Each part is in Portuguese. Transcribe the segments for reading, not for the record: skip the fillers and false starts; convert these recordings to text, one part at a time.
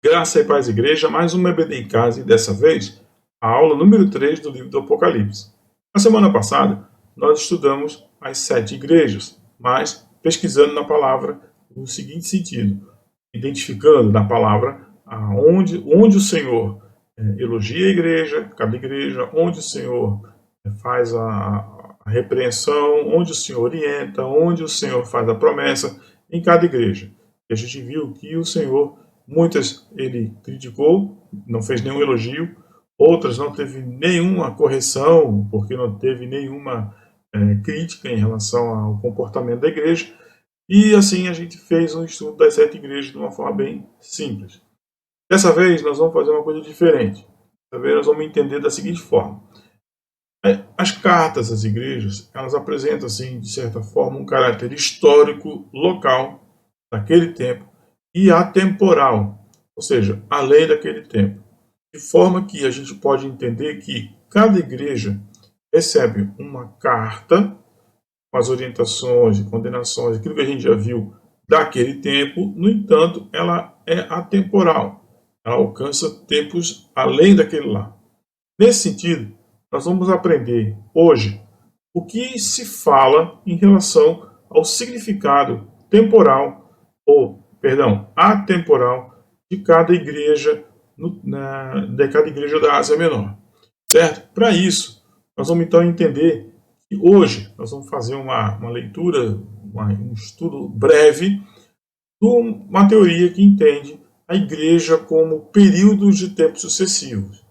Graça e paz, igreja, mais uma EBD em casa e dessa vez a aula número 3 do livro do Apocalipse. Na semana passada, nós estudamos as 7 igrejas, mas pesquisando na palavra no seguinte sentido, identificando na palavra onde o Senhor elogia a igreja, cada igreja, onde o Senhor faz a repreensão, onde o Senhor orienta, onde o Senhor faz a promessa em cada igreja. E a gente viu que o Senhor, muitas ele criticou, não fez nenhum elogio, outras não teve nenhuma correção, porque não teve nenhuma crítica em relação ao comportamento da igreja. E assim a gente fez um estudo das 7 igrejas de uma forma bem simples. Dessa vez nós vamos fazer uma coisa diferente. Dessa vez nós vamos entender da seguinte forma. As cartas às igrejas, elas apresentam, assim, de certa forma, um caráter histórico, local, daquele tempo, e atemporal, ou seja, além daquele tempo. De forma que a gente pode entender que cada igreja recebe uma carta com as orientações e condenações, aquilo que a gente já viu daquele tempo, no entanto, ela é atemporal. Ela alcança tempos além daquele lá. Nesse sentido, nós vamos aprender hoje o que se fala em relação ao significado temporal, atemporal de cada igreja, de cada igreja da Ásia Menor. Certo? Para isso, nós vamos então entender que hoje nós vamos fazer uma leitura, um estudo breve de uma teoria que entende a igreja como períodos de tempo sucessivos,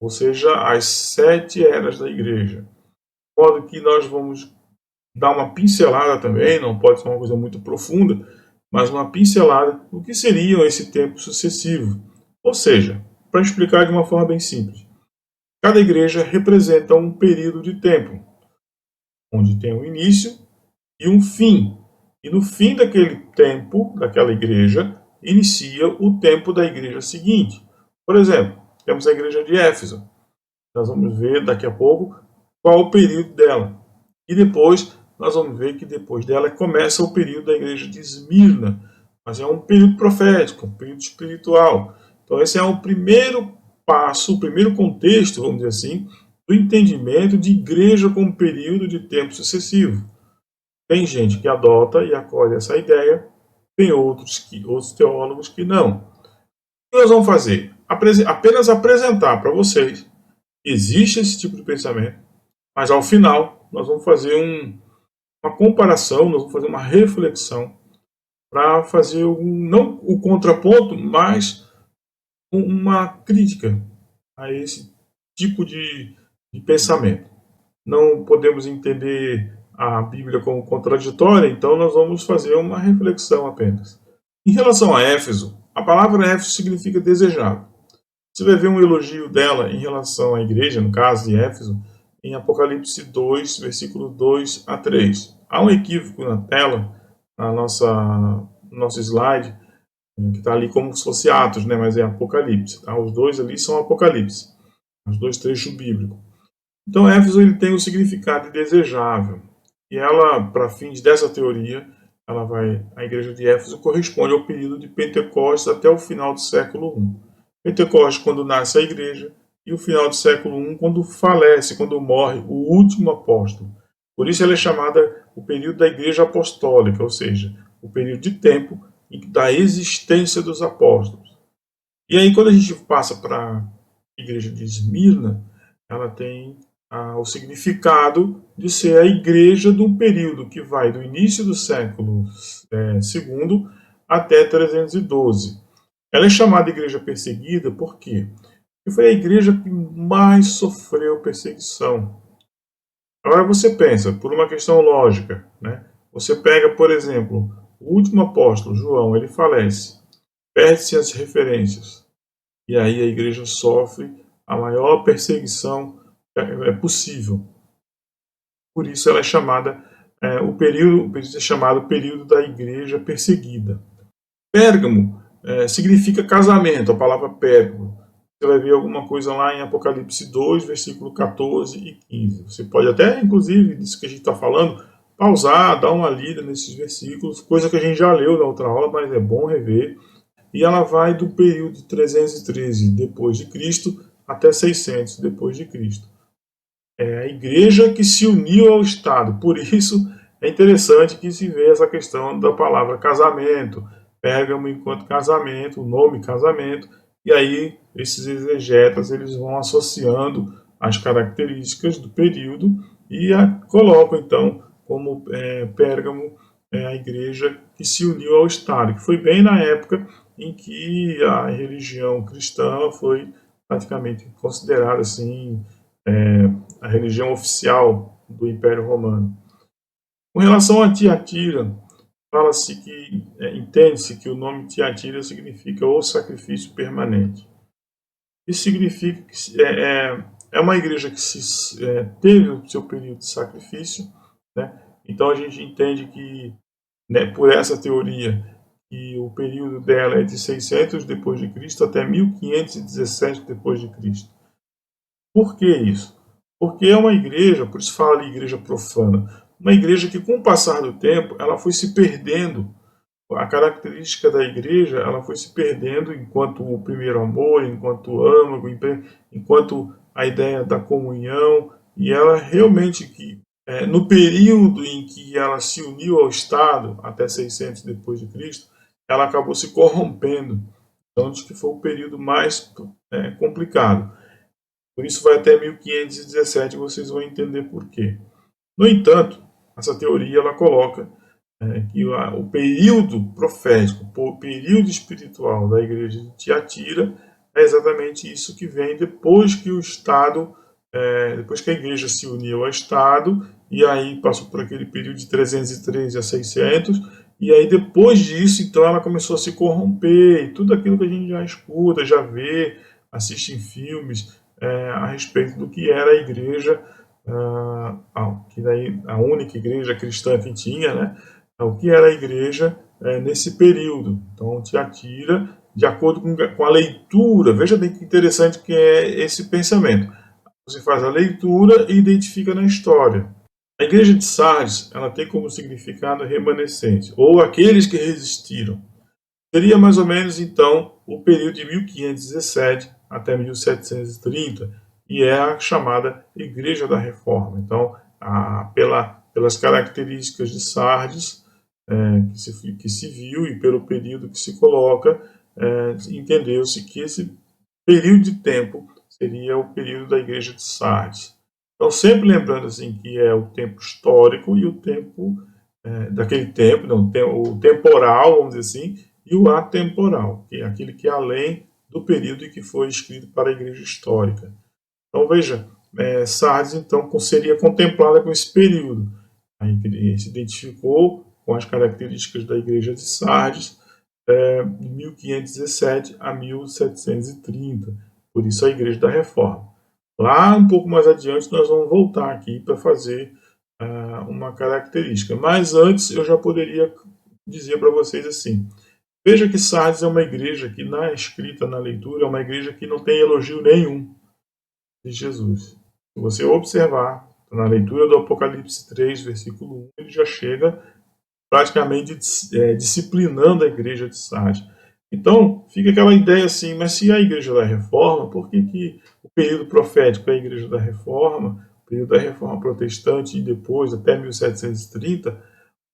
ou seja, as 7 eras da igreja. De modo que nós vamos dar uma pincelada também, não pode ser uma coisa muito profunda, mas uma pincelada do que seriam esse tempo sucessivo. Ou seja, para explicar de uma forma bem simples, cada igreja representa um período de tempo, onde tem um início e um fim. E no fim daquele tempo, daquela igreja, inicia o tempo da igreja seguinte. Por exemplo, temos a igreja de Éfeso. Nós vamos ver daqui a pouco qual o período dela. E depois, nós vamos ver que depois dela começa o período da igreja de Esmirna. Mas é um período profético, um período espiritual. Então esse é o primeiro passo, o primeiro contexto, vamos dizer assim, do entendimento de igreja como período de tempo sucessivo. Tem gente que adota e acolhe essa ideia, tem outros teólogos que não. O que nós vamos fazer? Apenas apresentar para vocês que existe esse tipo de pensamento, mas ao final nós vamos fazer uma comparação, nós vamos fazer uma reflexão para fazer não o contraponto, mas uma crítica a esse tipo de pensamento. Não podemos entender a Bíblia como contraditória, então nós vamos fazer uma reflexão apenas. Em relação a Éfeso, a palavra Éfeso significa desejável. Você vai ver um elogio dela em relação à igreja, no caso de Éfeso, em Apocalipse 2, versículo 2 a 3. Há um equívoco na tela, no nosso slide, que está ali como se fosse Atos, né? Mas é Apocalipse. Tá? Os dois ali são Apocalipse, os dois trechos bíblicos. Então, Éfeso ele tem o significado de desejável. E ela, para fins dessa teoria, a igreja de Éfeso corresponde ao período de Pentecostes até o final do século I. Pentecostes, quando nasce a igreja, e o final do século I, quando falece, quando morre o último apóstolo. Por isso ela é chamada o período da igreja apostólica, ou seja, o período de tempo da existência dos apóstolos. E aí, quando a gente passa para a igreja de Esmirna, ela tem o significado de ser a igreja de um período que vai do início do século II até 312. Ela é chamada igreja perseguida por quê? Porque foi a igreja que mais sofreu perseguição. Agora você pensa, por uma questão lógica, né? Você pega, por exemplo, o último apóstolo, João, ele falece, perde-se as referências, e aí a igreja sofre a maior perseguição possível. Por isso ela é chamada, o período é chamado período da igreja perseguida. Pérgamo significa casamento, a palavra Pérgamo. Você vai ver alguma coisa lá em Apocalipse 2, versículo 14 e 15. Você pode até, inclusive, disso que a gente está falando, pausar, dar uma lida nesses versículos, coisa que a gente já leu na outra aula, mas é bom rever. e ela vai do período de 313 depois de Cristo até 600 depois de Cristo. É a igreja que se uniu ao Estado. Por isso é interessante que se vê essa questão da palavra casamento, Pérgamo enquanto casamento, o nome casamento, e aí esses exegetas eles vão associando as características do período e colocam então como Pérgamo a igreja que se uniu ao Estado, que foi bem na época em que a religião cristã foi praticamente considerada assim a religião oficial do Império Romano. Com relação a Tiatira, fala-se que, entende-se que o nome Tiatira significa o sacrifício permanente. Isso significa que é uma igreja que teve o seu período de sacrifício, né? Então a gente entende que, né, por essa teoria, que o período dela é de 600 depois de Cristo até 1517 depois de Cristo. Por que isso? Porque é uma igreja, por isso fala de igreja profana, uma igreja que com o passar do tempo ela foi se perdendo. A característica da igreja ela foi se perdendo enquanto o primeiro amor, enquanto o âmago, enquanto a ideia da comunhão, e ela realmente que no período em que ela se uniu ao Estado, até 600 depois de Cristo, ela acabou se corrompendo. Então, diz que foi o período mais complicado. Por isso vai até 1517, vocês vão entender por quê. No entanto, essa teoria ela coloca que o período profético, o período espiritual da igreja de Tiatira é exatamente isso que vem depois que o Estado, depois que a igreja se uniu ao Estado, e aí passou por aquele período de 313 a 600, e aí depois disso, então, ela começou a se corromper, e tudo aquilo que a gente já escuta, já vê, assiste em filmes, a respeito do que era a igreja, que daí a única igreja cristã que tinha, né? O que era a igreja nesse período. Então, Tiatira, de acordo com a leitura, veja bem que interessante que é esse pensamento. Você faz a leitura e identifica na história. A igreja de Sardes, ela tem como significado remanescente, ou aqueles que resistiram. Seria mais ou menos, então, o período de 1517 até 1730, e é a chamada Igreja da Reforma. Então, pelas características de Sardes, que se viu e pelo período que se coloca, entendeu-se que esse período de tempo seria o período da Igreja de Sardes. Então, sempre lembrando assim que é o tempo histórico e o tempo daquele tempo, não, o temporal, vamos dizer assim, e o atemporal, que é aquele que é além do período em que foi escrito para a igreja histórica. Então veja, Sardes então seria contemplada com esse período. A igreja se identificou com as características da igreja de Sardes de 1517 a 1730. Por isso a igreja da Reforma. Lá um pouco mais adiante nós vamos voltar aqui para fazer uma característica. Mas antes eu já poderia dizer para vocês assim, veja que Sardes é uma igreja que, na escrita, na leitura, é uma igreja que não tem elogio nenhum de Jesus. Se você observar, na leitura do Apocalipse 3, versículo 1, ele já chega praticamente disciplinando a igreja de Sardes. Então, fica aquela ideia assim, mas se a igreja da Reforma, por que o período profético é a igreja da Reforma, o período da Reforma protestante e depois, até 1730,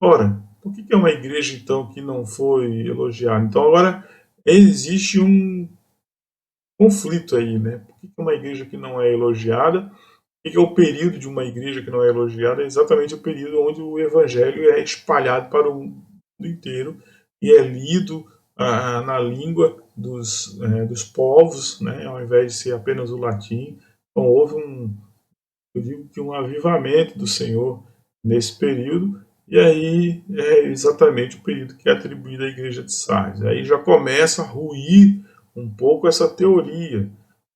ora, por que é uma igreja, então, que não foi elogiada? Então, agora, existe um conflito aí, né? Por que é uma igreja que não é elogiada? O que é o período de uma igreja que não é elogiada? É exatamente o período onde o evangelho é espalhado para o mundo inteiro e é lido na língua dos povos, né? Ao invés de ser apenas o latim. Então, houve eu digo que um avivamento do Senhor nesse período, e aí é exatamente o período que é atribuído à igreja de Sardes. Aí já começa a ruir um pouco essa teoria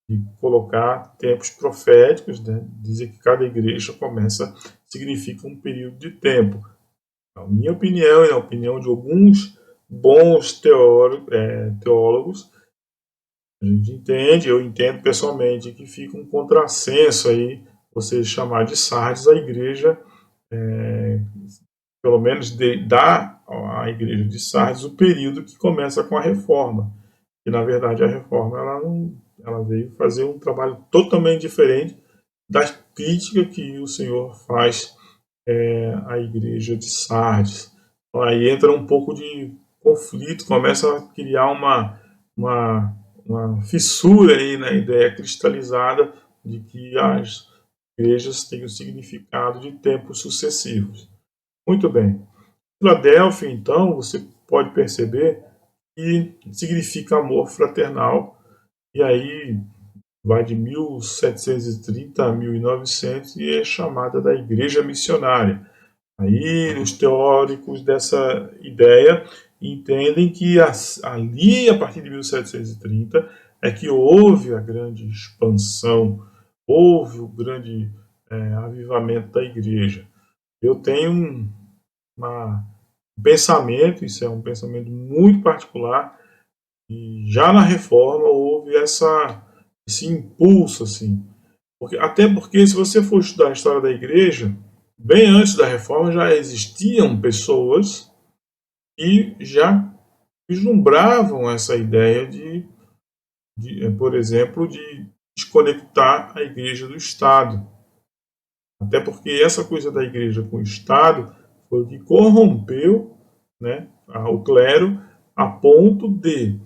de colocar tempos proféticos, né? Dizer que cada igreja significa um período de tempo. Na minha opinião e na opinião de alguns bons teólogos, a gente entende, eu entendo pessoalmente, que fica um contrassenso aí você chamar de Sardes a igreja, pelo menos dar a igreja de Sardes o período que começa com a reforma. E, na verdade, a reforma ela veio fazer um trabalho totalmente diferente da crítica que o Senhor faz à igreja de Sardes. Então, aí entra um pouco de conflito, começa a criar uma fissura aí na ideia cristalizada de que as igrejas têm o significado de tempos sucessivos. Muito bem. Filadélfia, então, você pode perceber que significa amor fraternal, e aí vai de 1730 a 1900 e é chamada da Igreja Missionária. Aí os teóricos dessa ideia entendem que ali, a partir de 1730, é que houve a grande expansão, houve o grande avivamento da igreja. Eu tenho um pensamento, isso é um pensamento muito particular, e já na reforma houve esse impulso, assim. Até porque, se você for estudar a história da igreja, bem antes da reforma já existiam pessoas que já vislumbravam essa ideia por exemplo, de desconectar a igreja do Estado. Até porque essa coisa da igreja com o Estado foi o que corrompeu, né, o clero a ponto de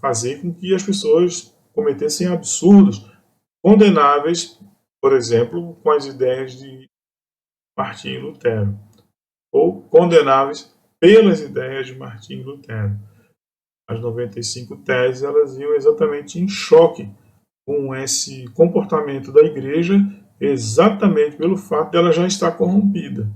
fazer com que as pessoas cometessem absurdos condenáveis, por exemplo, com as ideias de Martinho Lutero, ou condenáveis pelas ideias de Martinho Lutero. As 95 teses elas iam exatamente em choque com esse comportamento da igreja, exatamente pelo fato dela já estar corrompida.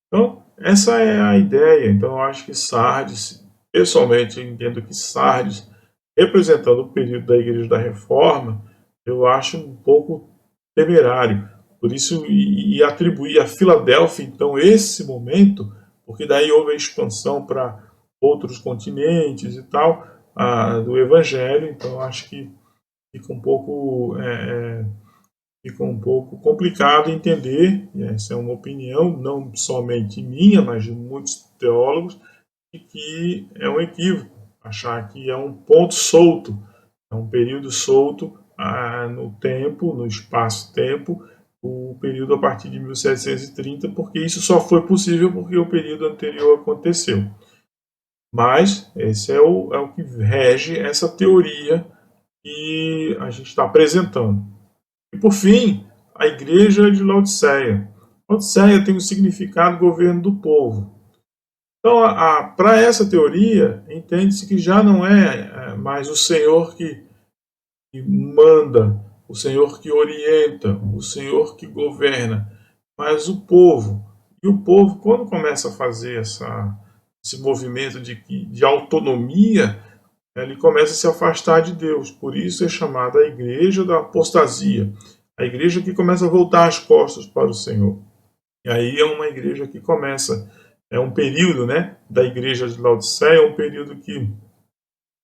Então, essa é a ideia. Então, eu acho que Sardes, pessoalmente, eu entendo que Sardes, representando o período da Igreja da Reforma, eu acho um pouco temerário. Por isso, e atribuir a Filadélfia, então, esse momento, porque daí houve a expansão para outros continentes e tal, do Evangelho. Então, eu acho que fica um pouco complicado entender, e essa é uma opinião, não somente minha, mas de muitos teólogos, de que é um equívoco achar que é um ponto solto, é um período solto no tempo, no espaço-tempo, o período a partir de 1730, porque isso só foi possível porque o período anterior aconteceu. Mas esse é o que rege essa teoria que a gente está apresentando. E por fim, a igreja de Laodiceia. Laodiceia tem o significado governo do povo. Então, para essa teoria, entende-se que já não é mais o Senhor que manda, o Senhor que orienta, o Senhor que governa, mas o povo. E o povo, quando começa a fazer esse movimento de autonomia, ele começa a se afastar de Deus. Por isso é chamada a igreja da apostasia. A igreja que começa a voltar as costas para o Senhor. E aí é uma igreja que começa, é um período, né, da igreja de Laodiceia, um período que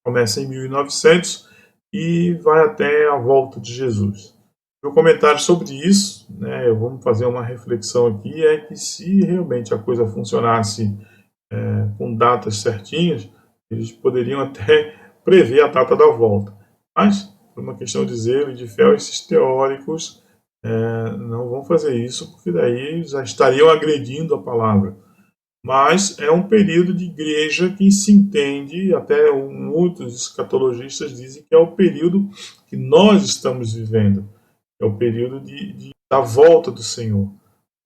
começa em 1900 e vai até a volta de Jesus. Meu comentário sobre isso, né, vamos fazer uma reflexão aqui, é que se realmente a coisa funcionasse com datas certinhas, eles poderiam até prever a data da volta. Mas, por uma questão de zelo e de fé, esses teóricos não vão fazer isso, porque daí já estariam agredindo a palavra. Mas é um período de igreja que se entende, até muitos escatologistas dizem que é o período que nós estamos vivendo, é o período da volta do Senhor.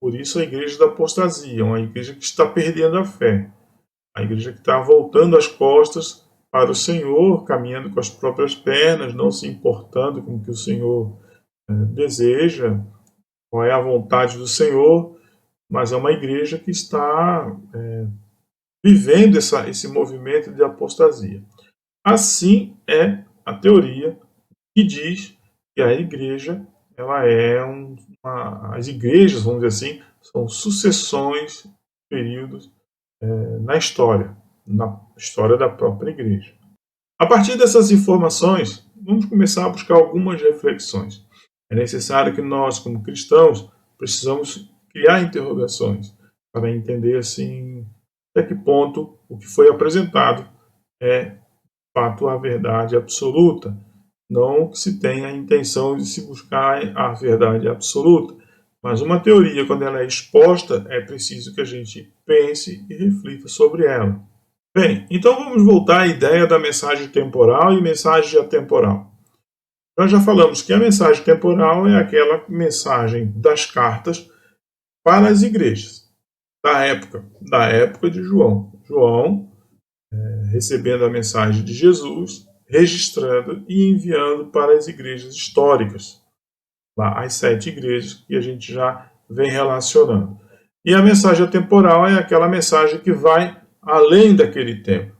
Por isso a igreja da apostasia, uma igreja que está perdendo a fé, a igreja que está voltando as costas para o Senhor, caminhando com as próprias pernas, não se importando com o que o Senhor deseja, qual é a vontade do Senhor, mas é uma igreja que está vivendo esse movimento de apostasia. Assim é a teoria que diz que a igreja, ela é as igrejas, vamos dizer assim, são sucessões, períodos na história da própria igreja. A partir dessas informações, vamos começar a buscar algumas reflexões. É necessário que nós, como cristãos, precisamos criar interrogações para entender assim até que ponto o que foi apresentado é, de fato, a verdade absoluta. Não que se tenha a intenção de se buscar a verdade absoluta, mas uma teoria, quando ela é exposta, é preciso que a gente pense e reflita sobre ela. Bem, então vamos voltar à ideia da mensagem temporal e mensagem atemporal. Nós já falamos que a mensagem temporal é aquela mensagem das cartas para as igrejas da época de João. João recebendo a mensagem de Jesus, registrando e enviando para as igrejas históricas, lá as 7 igrejas que a gente já vem relacionando. E a mensagem atemporal é aquela mensagem que vai além daquele tempo.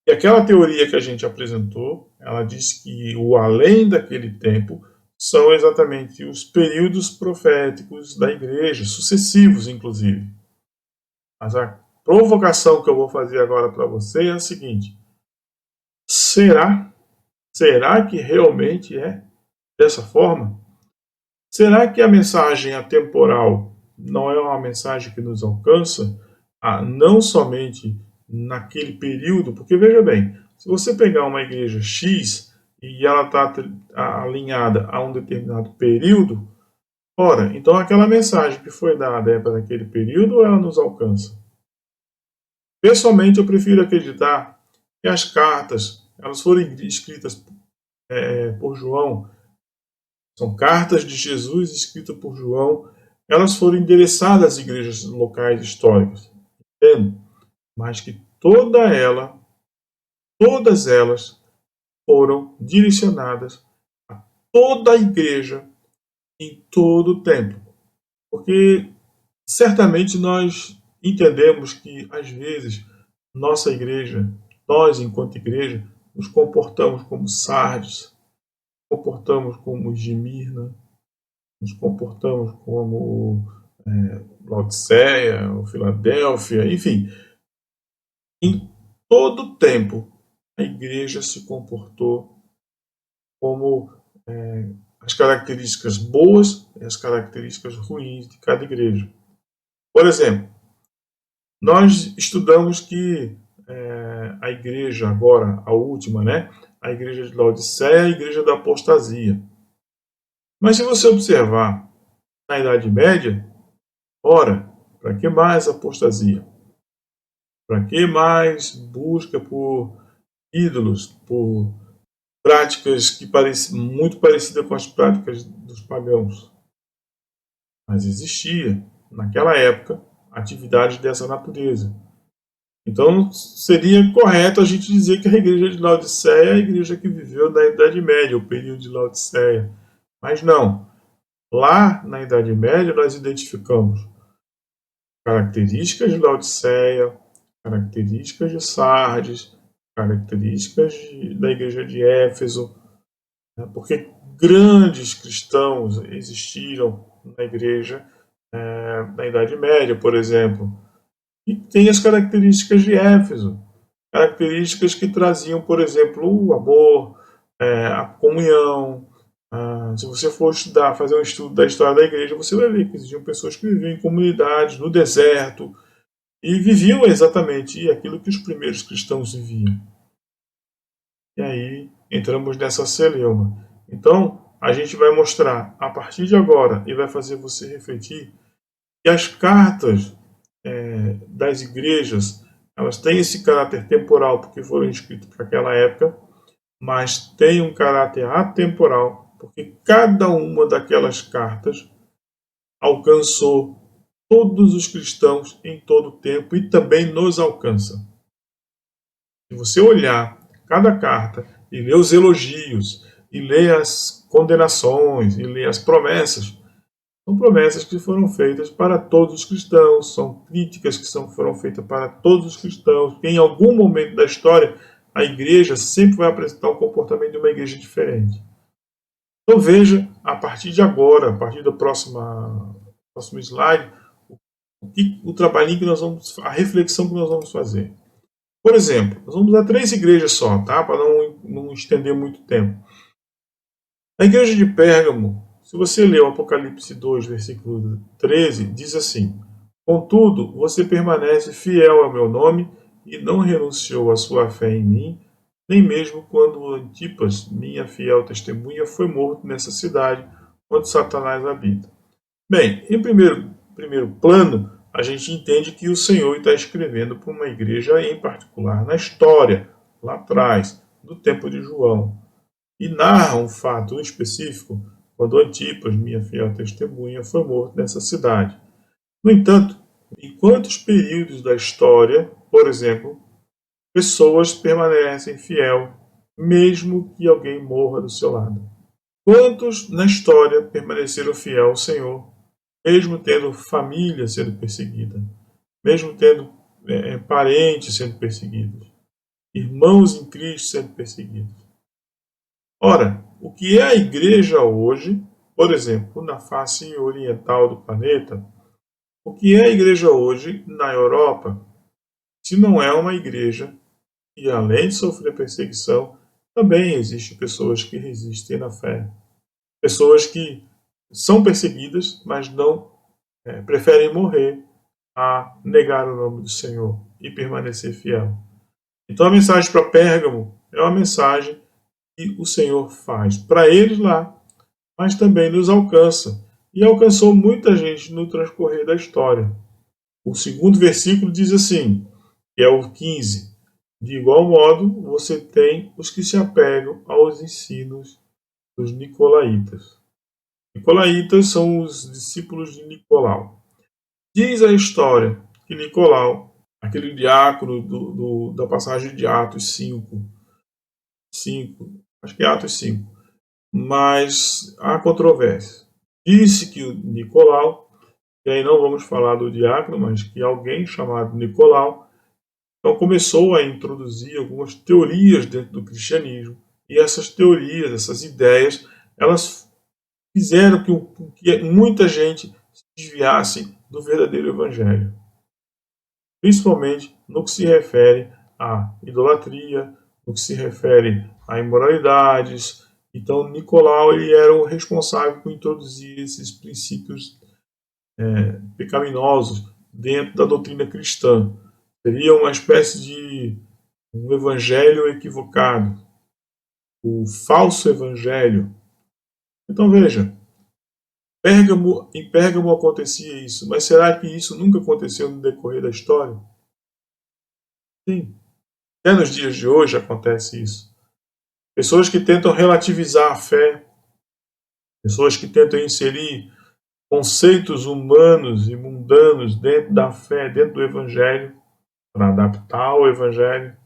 E aquela teoria que a gente apresentou, ela diz que o além daquele tempo são exatamente os períodos proféticos da igreja, sucessivos inclusive. Mas a provocação que eu vou fazer agora para você é a seguinte: será? Será que realmente é dessa forma? Será que a mensagem atemporal não é uma mensagem que nos alcança, não somente naquele período? Porque veja bem, se você pegar uma igreja X e ela está alinhada a um determinado período, ora, então aquela mensagem que foi dada é para aquele período ou ela nos alcança? Pessoalmente, eu prefiro acreditar que as cartas elas foram escritas por João, são cartas de Jesus escritas por João, elas foram endereçadas às igrejas locais históricas, entende? Mas que todas elas foram direcionadas a toda a igreja em todo o tempo. Porque certamente nós entendemos que, às vezes, nossa igreja, nós, enquanto igreja, nos comportamos como Sardes, comportamos como Esmirna, nos comportamos como Laodiceia, ou Filadélfia, enfim. Em todo o tempo, a igreja se comportou como as características boas e as características ruins de cada igreja. Por exemplo, nós estudamos que a igreja agora, a última, né? A igreja de Laodiceia, a igreja da apostasia. Mas se você observar na Idade Média, ora, para que mais apostasia? Para que mais busca por ídolos, por práticas que parecem muito parecidas com as práticas dos pagãos? Mas existia, naquela época, atividades dessa natureza. Então, seria correto a gente dizer que a igreja de Laodiceia é a igreja que viveu na Idade Média, o período de Laodiceia. Mas não. Lá, na Idade Média, nós identificamos características de Laodiceia, características de Sardes, características da igreja de Éfeso, né? Porque grandes cristãos existiram na igreja na Idade Média, por exemplo. E tem as características de Éfeso, características que traziam, por exemplo, o amor, a comunhão. Se você for estudar, fazer um estudo da história da igreja, você vai ver que existiam pessoas que viviam em comunidades, no deserto, e viviam exatamente aquilo que os primeiros cristãos viviam. E aí entramos nessa celeuma. Então, a gente vai mostrar a partir de agora e vai fazer você refletir que as cartas das igrejas, elas têm esse caráter temporal porque foram escritas para aquela época, mas tem um caráter atemporal porque cada uma daquelas cartas alcançou todos os cristãos em todo o tempo e também nos alcança. Se você olhar cada carta e ler os elogios, e ler as condenações, e ler as promessas, são promessas que foram feitas para todos os cristãos, são críticas que foram feitas para todos os cristãos, porque em algum momento da história a igreja sempre vai apresentar um comportamento de uma igreja diferente. Então veja, a partir de agora, a partir do próximo slide, o trabalhinho que nós vamos, a reflexão que nós vamos fazer. Por exemplo, nós vamos usar 3 igrejas só, tá? Para não estender muito tempo. A igreja de Pérgamo, se você ler o Apocalipse 2, versículo 13, diz assim: Contudo, você permanece fiel ao meu nome e não renunciou à sua fé em mim, nem mesmo quando Antipas, minha fiel testemunha, foi morto nessa cidade onde Satanás habita. Bem, em primeiro plano, a gente entende que o Senhor está escrevendo para uma igreja em particular, na história, lá atrás, do tempo de João, e narra um fato específico, quando Antipas, minha fiel testemunha, foi morto nessa cidade. No entanto, em quantos períodos da história, por exemplo, pessoas permanecem fiel, mesmo que alguém morra do seu lado? Quantos na história permaneceram fiel ao Senhor, mesmo tendo família sendo perseguida, mesmo tendo parentes sendo perseguidos, irmãos em Cristo sendo perseguidos? Ora, o que é a igreja hoje, por exemplo, na face oriental do planeta, o que é a igreja hoje na Europa, se não é uma igreja que, além de sofrer perseguição, também existem pessoas que resistem na fé, pessoas que são perseguidas, mas não preferem morrer a negar o nome do Senhor e permanecer fiel. Então a mensagem para Pérgamo é uma mensagem que o Senhor faz para eles lá, mas também nos alcança. E alcançou muita gente no transcorrer da história. O segundo versículo diz assim, que é o 15: de igual modo, você tem os que se apegam aos ensinos dos nicolaítas. Nicolaítas são os discípulos de Nicolau. Diz a história que Nicolau, aquele diácono da passagem de Atos 5, acho que é Atos 5, mas há controvérsia. Disse que o Nicolau, e aí não vamos falar do diácono, mas que alguém chamado Nicolau, então começou a introduzir algumas teorias dentro do cristianismo, e essas teorias, essas ideias, elas fizeram que muita gente se desviasse do verdadeiro evangelho, principalmente no que se refere à idolatria, no que se refere a imoralidades. Então, Nicolau ele era o responsável por introduzir esses princípios pecaminosos dentro da doutrina cristã. Seria uma espécie de um evangelho equivocado, o falso evangelho. Então veja, em Pérgamo acontecia isso, mas será que isso nunca aconteceu no decorrer da história? Sim. Até nos dias de hoje acontece isso. Pessoas que tentam relativizar a fé, pessoas que tentam inserir conceitos humanos e mundanos dentro da fé, dentro do evangelho, para adaptar o evangelho.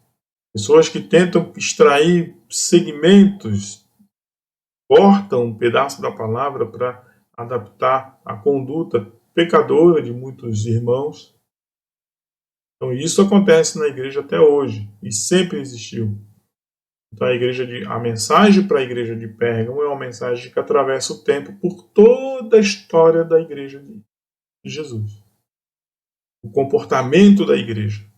Pessoas que tentam extrair segmentos, cortam um pedaço da palavra para adaptar a conduta pecadora de muitos irmãos. Então isso acontece na igreja até hoje e sempre existiu. Então a mensagem para a igreja de Pérgamo é uma mensagem que atravessa o tempo por toda a história da igreja de Jesus. O comportamento da igreja.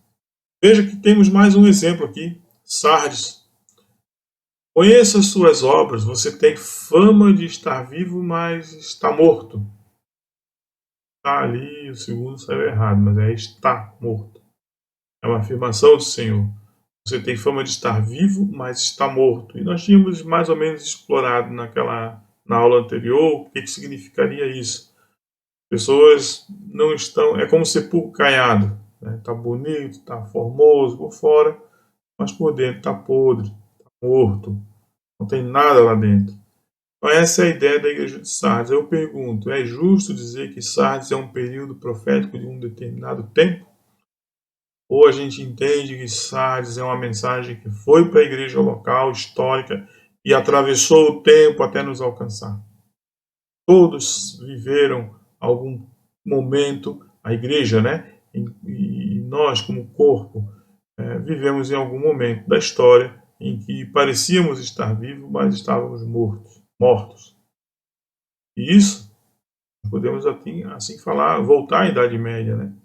Veja que temos mais um exemplo aqui, Sardes. Conheça as suas obras, você tem fama de estar vivo, mas está morto. Está ali, o segundo saiu errado, mas é está morto. É uma afirmação do Senhor. Você tem fama de estar vivo, mas está morto. E nós tínhamos mais ou menos explorado na aula anterior o que significaria isso. Pessoas não estão. É como sepulcro caiado. Está bonito, está formoso por fora, mas por dentro está podre, está morto. Não tem nada lá dentro. Então, essa é a ideia da igreja de Sardes. Eu pergunto: é justo dizer que Sardes é um período profético de um determinado tempo? Ou a gente entende que Sardes é uma mensagem que foi para a igreja local, histórica, e atravessou o tempo até nos alcançar? Todos viveram algum momento, a igreja, né? E nós, como corpo, vivemos em algum momento da história em que parecíamos estar vivos, mas estávamos mortos. E isso, podemos assim falar, voltar à Idade Média, né?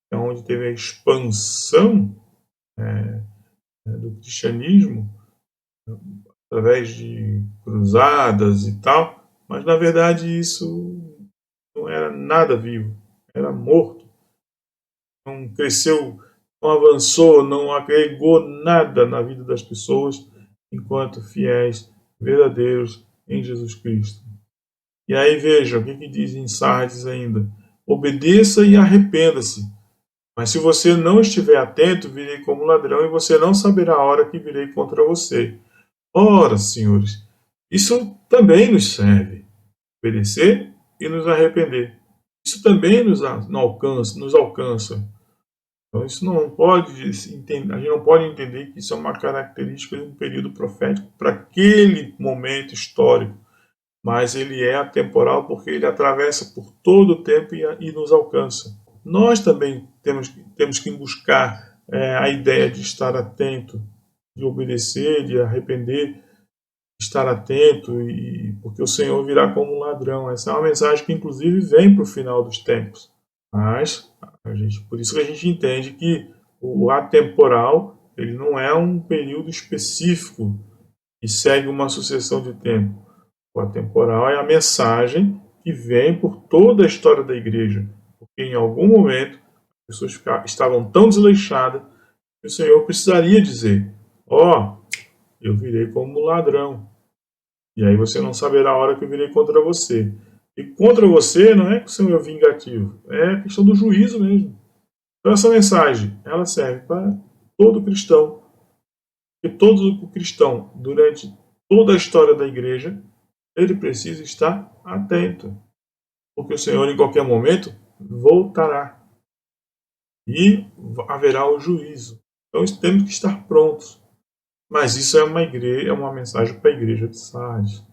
É onde teve a expansão do cristianismo através de cruzadas e tal, mas na verdade isso não era nada vivo, era morto. não cresceu, não avançou, não agregou nada na vida das pessoas enquanto fiéis, verdadeiros em Jesus Cristo. E aí veja, o que diz em Sardes ainda? Obedeça e arrependa-se. Mas se você não estiver atento, virei como ladrão e você não saberá a hora que virei contra você. Ora, senhores, isso também nos serve. Obedecer e nos arrepender. Isso também nos alcança. Então, isso não pode a gente não pode entender que isso é uma característica de um período profético para aquele momento histórico, mas ele é atemporal porque ele atravessa por todo o tempo e nos alcança. Nós também temos que buscar a ideia de estar atento, de obedecer, de arrepender, estar atento, porque o Senhor virá como um ladrão. Essa é uma mensagem que, inclusive, vem para o final dos tempos. Mas, por isso que a gente entende que o atemporal ele não é um período específico que segue uma sucessão de tempo. O atemporal é a mensagem que vem por toda a história da igreja. Porque em algum momento as pessoas estavam tão desleixadas que o Senhor precisaria dizer: ó, eu virei como ladrão. E aí você não saberá a hora que eu virei contra você. E contra você não é que o Senhor é vingativo, é questão do juízo mesmo. Então essa mensagem, ela serve para todo cristão. E todo cristão, durante toda a história da igreja, ele precisa estar atento. Porque o Senhor, em qualquer momento, voltará. E haverá o juízo. Então temos que estar prontos. Mas isso é uma mensagem para a igreja de Sardes.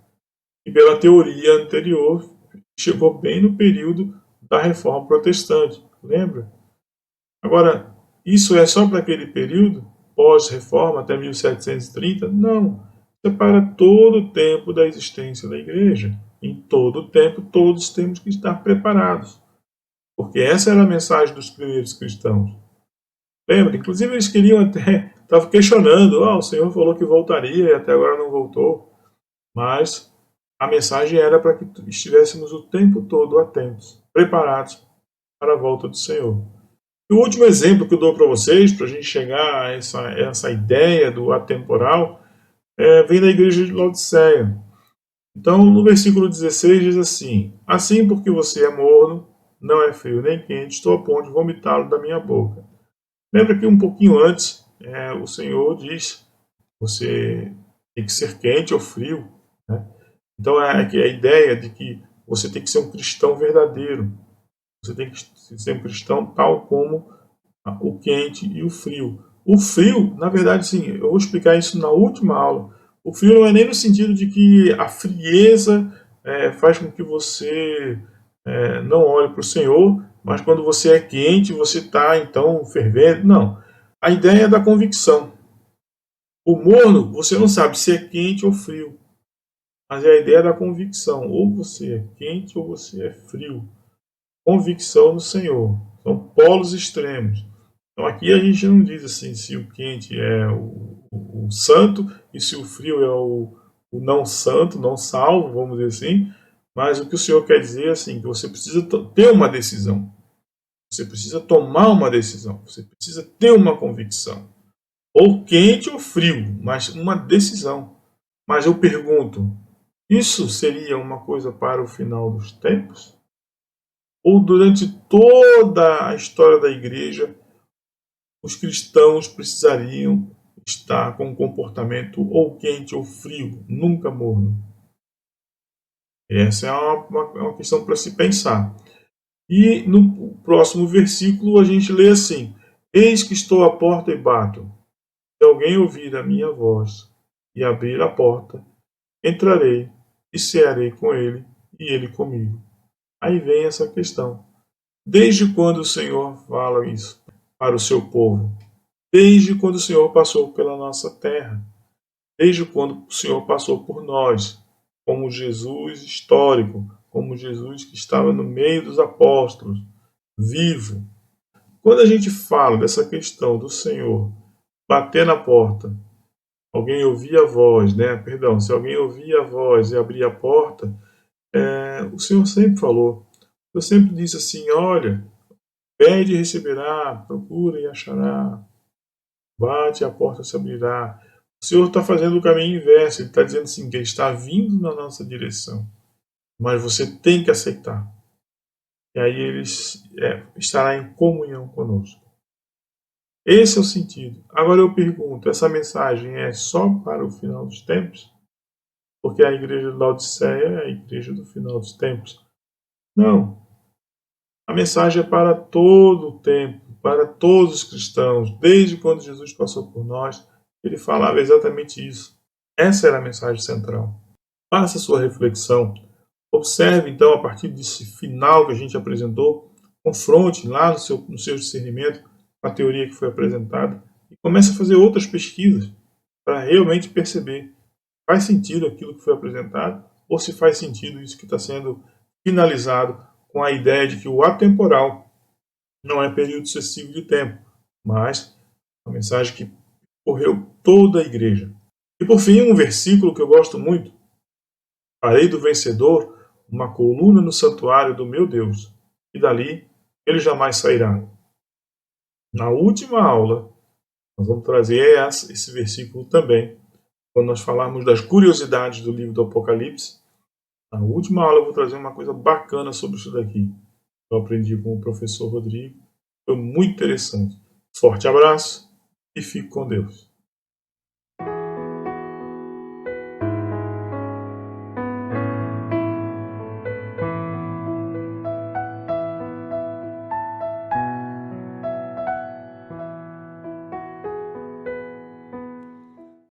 E pela teoria anterior, chegou bem no período da Reforma Protestante. Lembra? Agora, isso é só para aquele período, pós-reforma, até 1730? Não. É para todo o tempo da existência da igreja. Em todo o tempo, todos temos que estar preparados. Porque essa era a mensagem dos primeiros cristãos. Lembra? Inclusive, eles queriam até, estavam questionando: o Senhor falou que voltaria e até agora não voltou. Mas a mensagem era para que estivéssemos o tempo todo atentos, preparados para a volta do Senhor. E o último exemplo que eu dou para vocês, para a gente chegar a essa ideia do atemporal, vem da igreja de Laodiceia. Então, no versículo 16 diz assim: assim porque você é morno, não é frio nem quente, estou a ponto de vomitá-lo da minha boca. Lembra que um pouquinho antes, o Senhor diz: você tem que ser quente ou frio, né? Então, é a ideia de que você tem que ser um cristão verdadeiro. Você tem que ser um cristão tal como o quente e o frio. O frio, na verdade, sim, eu vou explicar isso na última aula. O frio não é nem no sentido de que a frieza faz com que você não olhe para o Senhor, mas quando você é quente, você está, então, fervendo. Não. A ideia é da convicção. O morno, você não sabe se é quente ou frio. Mas é a ideia da convicção. Ou você é quente ou você é frio. Convicção no Senhor. São polos extremos. Então aqui a gente não diz assim se o quente é o santo e se o frio é o não santo, não salvo, vamos dizer assim. Mas o que o Senhor quer dizer é assim, que você precisa ter uma decisão. Você precisa tomar uma decisão. Você precisa ter uma convicção. Ou quente ou frio, mas uma decisão. Mas eu pergunto, isso seria uma coisa para o final dos tempos? Ou durante toda a história da igreja, os cristãos precisariam estar com um comportamento ou quente ou frio, nunca morno? Essa é uma questão para se pensar. E no próximo versículo a gente lê assim: eis que estou à porta e bato. Se alguém ouvir a minha voz e abrir a porta, entrarei e cearei com ele e ele comigo. Aí vem essa questão. Desde quando o Senhor fala isso para o seu povo? Desde quando o Senhor passou pela nossa terra. Desde quando o Senhor passou por nós, como Jesus histórico, como Jesus que estava no meio dos apóstolos, vivo. Quando a gente fala dessa questão do Senhor bater na porta, alguém ouvir a voz, né? Perdão, se alguém ouvir a voz e abrir a porta, o Senhor sempre falou. Eu sempre disse assim: olha, Pede e receberá, procura e achará, bate e a porta se abrirá. O Senhor está fazendo o caminho inverso, Ele está dizendo assim, que Ele está vindo na nossa direção, mas você tem que aceitar. E aí Ele estará em comunhão conosco. Esse é o sentido. Agora eu pergunto, essa mensagem é só para o final dos tempos? Porque a igreja de Laodiceia é a igreja do final dos tempos. Não. A mensagem é para todo o tempo, para todos os cristãos. Desde quando Jesus passou por nós, ele falava exatamente isso. Essa era a mensagem central. Faça a sua reflexão. Observe, então, a partir desse final que a gente apresentou, confronte lá no seu discernimento com a teoria que foi apresentada e comece a fazer outras pesquisas para realmente perceber faz sentido aquilo que foi apresentado ou se faz sentido isso que está sendo finalizado com a ideia de que o atemporal não é período excessivo de tempo, mas uma mensagem que correu toda a igreja. E por fim, um versículo que eu gosto muito: farei do vencedor uma coluna no santuário do meu Deus, e dali ele jamais sairá. Na última aula, nós vamos trazer esse versículo também, quando nós falarmos das curiosidades do livro do Apocalipse. Na última aula eu vou trazer uma coisa bacana sobre isso daqui. Eu aprendi com o professor Rodrigo. Foi muito interessante. Forte abraço e fique com Deus.